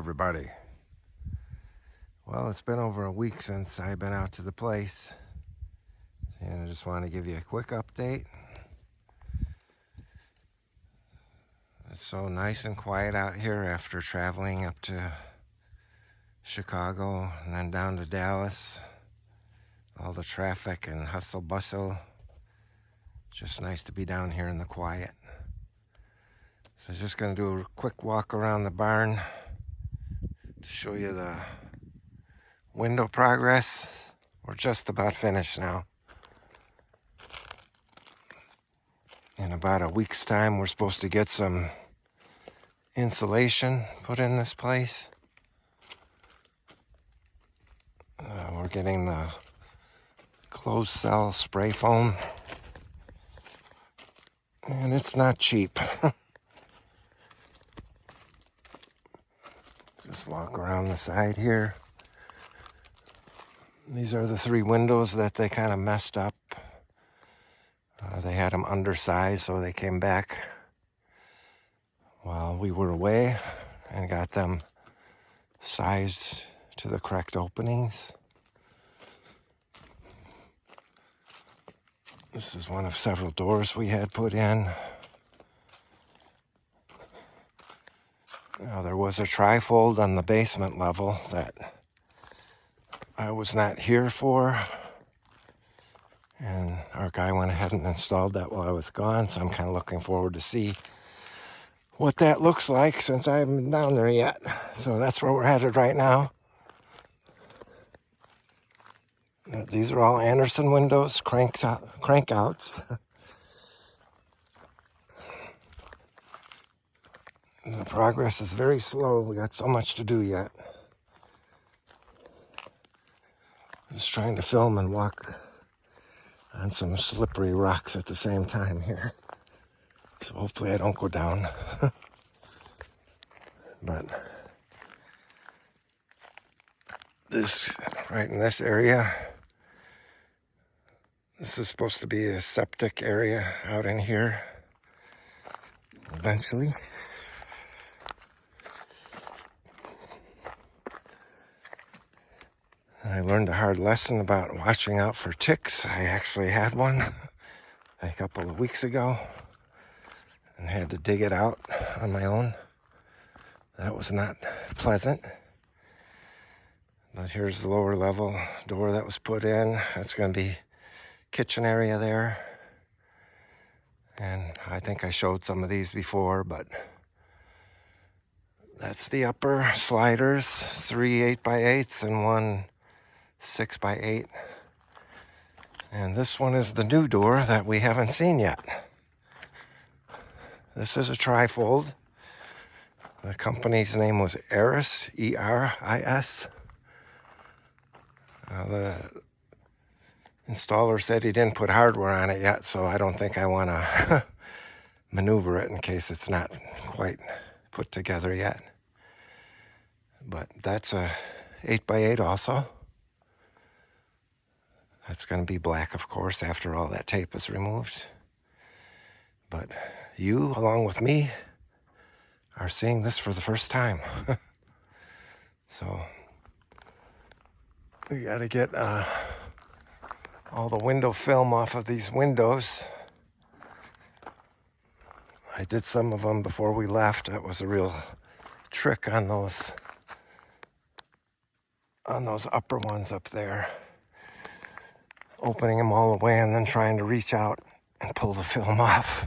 everybody. Well, it's been over a week since I've been out to the place, and I just want to give you a quick update. It's so nice and quiet out here after traveling up to Chicago and then down to Dallas. All the traffic and hustle bustle. Just nice to be down here in the quiet. So I'm just going to do a quick walk around the barn to show you the window progress. We're just about finished now. In about a week's time, we're supposed to get some insulation put in this place. We're getting the closed cell spray foam, and it's not cheap. Just walk around the side here. These are the 3 windows that they kind of messed up. They had them undersized, so they came back while we were away and got them sized to the correct openings. This is one of several doors we had put in. Now, there was a trifold on the basement level that I was not here for, and our guy went ahead and installed that while I was gone, so I'm kind of looking forward to see what that looks like since I haven't been down there yet. So that's where we're headed right now. These are all Anderson windows, crankouts. The progress is very slow. We got so much to do yet. Just trying to film and walk on some slippery rocks at the same time here. So hopefully I don't go down. But this, right in this area, this is supposed to be a septic area out in here eventually. I learned a hard lesson about watching out for ticks. I actually had one a couple of weeks ago and had to dig it out on my own. That was not pleasant. But here's the lower level door that was put in. That's going to be kitchen area there. And I think I showed some of these before, but that's the upper sliders, 3 8x8s and 1 6x8. And this one is the new door that we haven't seen yet. This is a trifold. The company's name was Eris, E-R-I-S. The installer said he didn't put hardware on it yet, so I don't think I want to maneuver it in case it's not quite put together yet. But that's a 8x8 also. That's going to be black, of course, after all that tape is removed. But you, along with me, are seeing this for the first time. So we got to get all the window film off of these windows. I did some of them before we left. That was a real trick on those upper ones up there. Opening them all the way and then trying to reach out and pull the film off.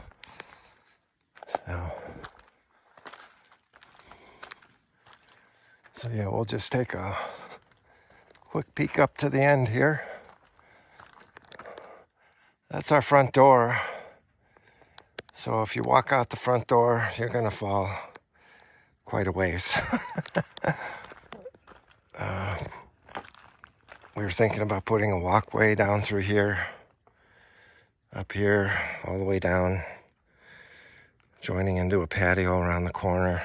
So yeah, we'll just take a quick peek up to the end here. That's our front door. So if you walk out the front door, you're going to fall quite a ways. We were thinking about putting a walkway down through here, up here, all the way down, joining into a patio around the corner.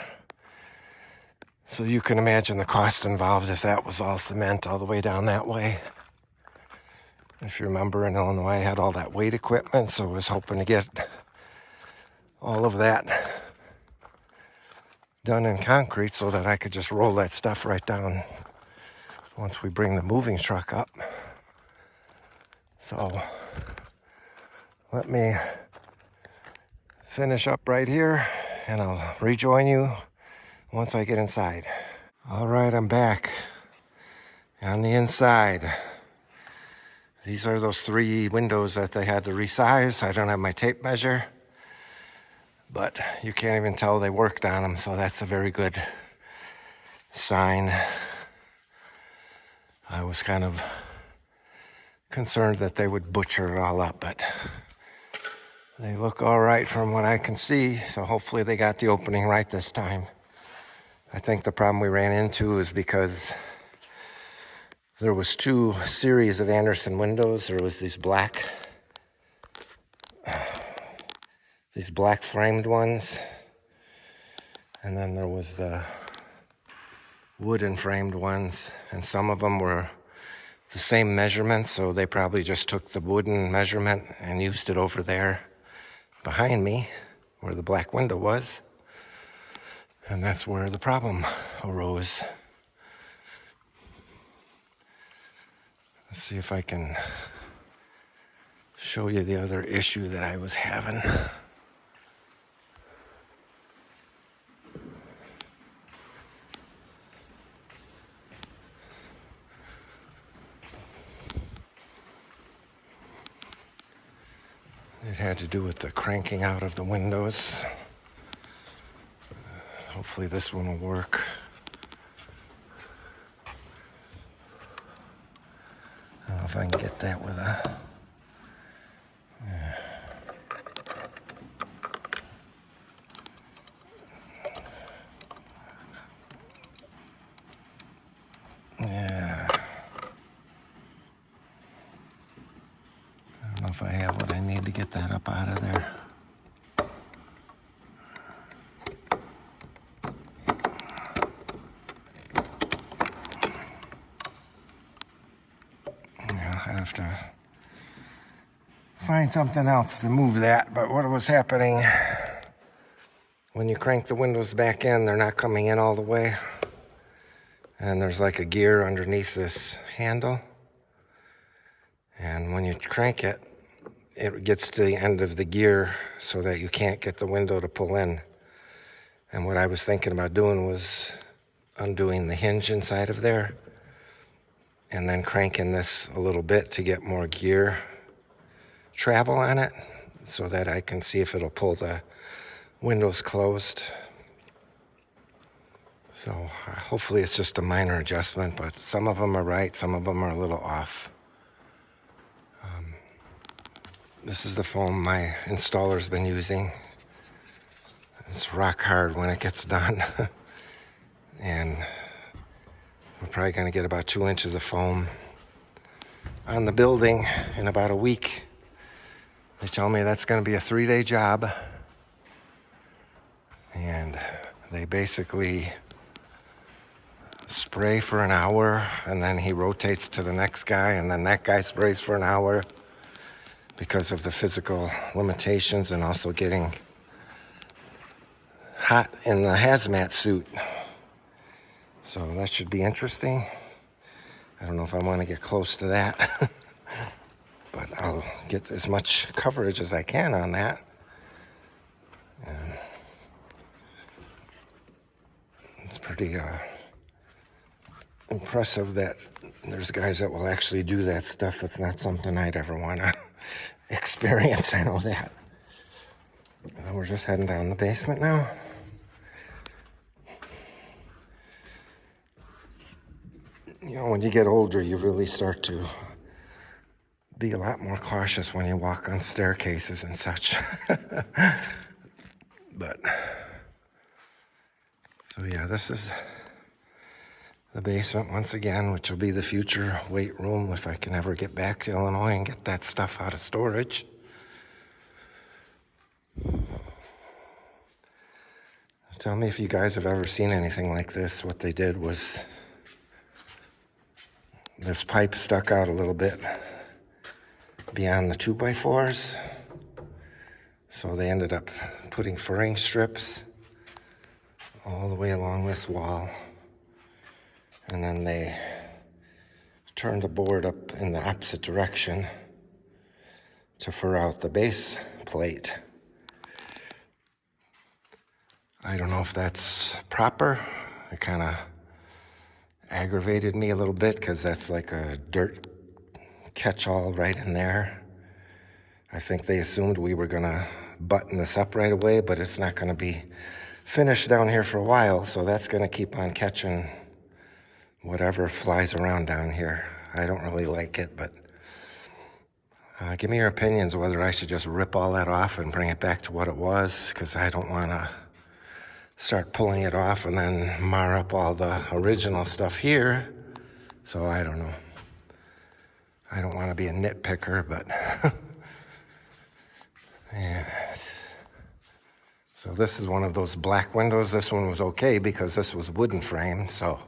So you can imagine the cost involved if that was all cement all the way down that way. If you remember, in Illinois, I had all that weight equipment, so I was hoping to get all of that done in concrete so that I could just roll that stuff right down once we bring the moving truck up. So let me finish up right here and I'll rejoin you once I get inside. All right, I'm back on the inside. These are those 3 windows that they had to resize. I don't have my tape measure, but you can't even tell they worked on them, so that's a very good sign. I was kind of concerned that they would butcher it all up, but they look all right from what I can see, so hopefully they got the opening right this time. I think the problem we ran into is because there was 2 series of Anderson windows. There was these black framed ones, and then there was the wooden framed ones, and some of them were the same measurement, so they probably just took the wooden measurement and used it over there behind me where the black window was, and that's where the problem arose. Let's see if I can show you the other issue that I was having. It had to do with the cranking out of the windows. Hopefully this one will work. I don't know if I can get that with a... Yeah. I don't know if I have what I need to get that up out of there. Yeah, I have to find something else to move that. But what was happening, when you crank the windows back in, they're not coming in all the way. And there's like a gear underneath this handle. And when you crank it, it gets to the end of the gear so that you can't get the window to pull in. And what I was thinking about doing was undoing the hinge inside of there and then cranking this a little bit to get more gear travel on it so that I can see if it'll pull the windows closed. So hopefully it's just a minor adjustment, but some of them are right, some of them are a little off. This is the foam my installer's been using. It's rock hard when it gets done. And we're probably gonna get about 2 inches of foam on the building in about a week. They tell me that's gonna be a 3-day job. And they basically spray for an hour, and then he rotates to the next guy, and then that guy sprays for an hour because of the physical limitations and also getting hot in the hazmat suit. So that should be interesting. I don't know if I want to get close to that, but I'll get as much coverage as I can on that. And it's pretty impressive that there's guys that will actually do that stuff. It's not something I'd ever want to experience, I know that. And we're just heading down the basement now. You know, when you get older, you really start to be a lot more cautious when you walk on staircases and such. But, so yeah, this is the basement once again, which will be the future weight room if I can ever get back to Illinois and get that stuff out of storage. Tell me if you guys have ever seen anything like this. What they did was this pipe stuck out a little bit beyond the 2x4s. So they ended up putting furring strips all the way along this wall. And then they turned the board up in the opposite direction to fur out the base plate. I don't know if that's proper. It kind of aggravated me a little bit because that's like a dirt catch-all right in there. I think they assumed we were gonna button this up right away, but it's not gonna be finished down here for a while, so that's gonna keep on catching whatever flies around down here. I don't really like it, but give me your opinions whether I should just rip all that off and bring it back to what it was, because I don't wanna start pulling it off and then mar up all the original stuff here. So I don't know. I don't want to be a nitpicker, but and so this is one of those black windows. This one was okay because this was wooden frame, so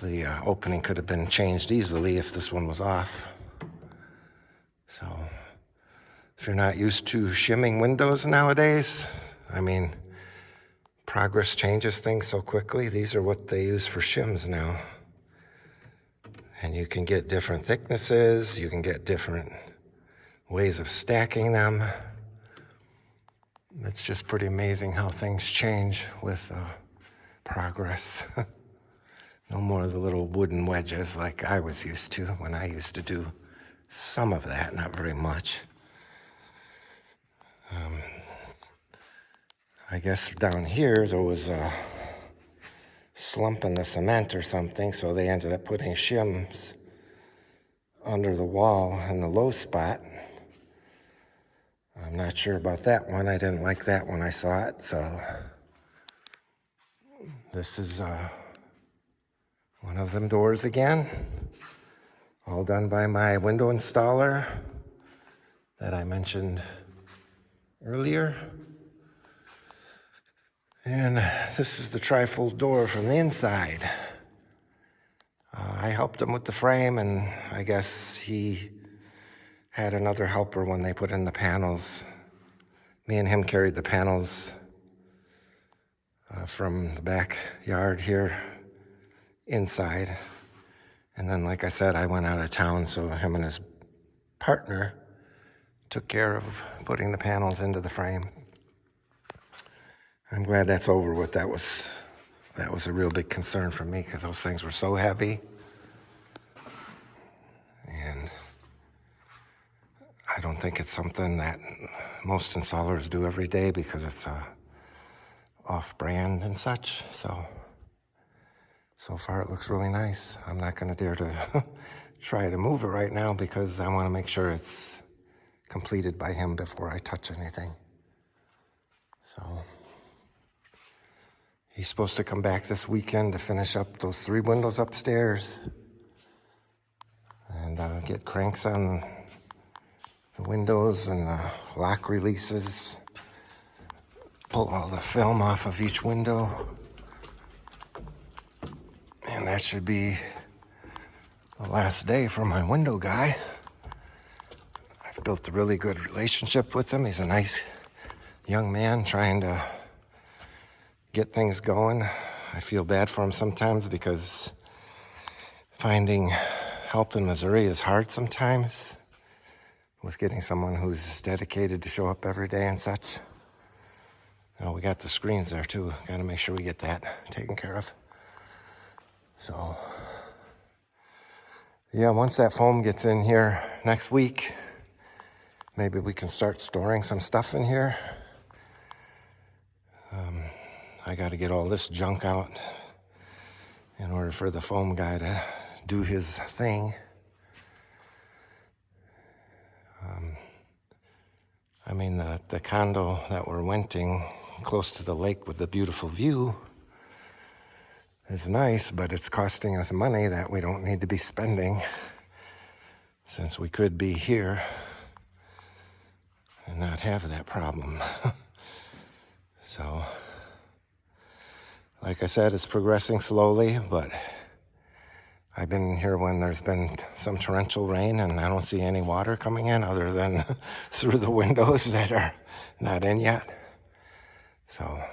the opening could have been changed easily if this one was off. So if you're not used to shimming windows nowadays, I mean, progress changes things so quickly. These are what they use for shims now. And you can get different thicknesses. You can get different ways of stacking them. It's just pretty amazing how things change with progress. No more of the little wooden wedges like I was used to when I used to do some of that, not very much. I guess down here there was a slump in the cement or something, so they ended up putting shims under the wall in the low spot. I'm not sure about that one. I didn't like that when I saw it, so this is one of them doors again, all done by my window installer that I mentioned earlier. And this is the trifold door from the inside. I helped him with the frame, and I guess he had another helper when they put in the panels. Me and him carried the panels from the backyard here inside. And then, like I said, I went out of town, so him and his partner took care of putting the panels into the frame. I'm glad that's over with. That was a real big concern for me because those things were so heavy. And I don't think it's something that most installers do every day because it's off-brand and such. So far it looks really nice. I'm not going to dare to try to move it right now because I want to make sure it's completed by him before I touch anything. So he's supposed to come back this weekend to finish up those 3 windows upstairs and get cranks on the windows and the lock releases, pull all the film off of each window. And that should be the last day for my window guy. I've built a really good relationship with him. He's a nice young man trying to get things going. I feel bad for him sometimes because finding help in Missouri is hard sometimes with getting someone who's dedicated to show up every day and such. Oh, we got the screens there too. Got to make sure we get that taken care of. So, yeah, once that foam gets in here next week, maybe we can start storing some stuff in here. I got to get all this junk out in order for the foam guy to do his thing. I mean, the condo that we're renting close to the lake with the beautiful view is nice, but it's costing us money that we don't need to be spending since we could be here and not have that problem. So, like I said, it's progressing slowly, but I've been here when there's been some torrential rain and I don't see any water coming in other than through the windows that are not in yet. So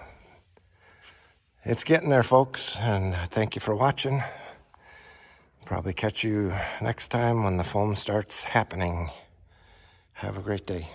it's getting there, folks, and thank you for watching. Probably catch you next time when the foam starts happening. Have a great day.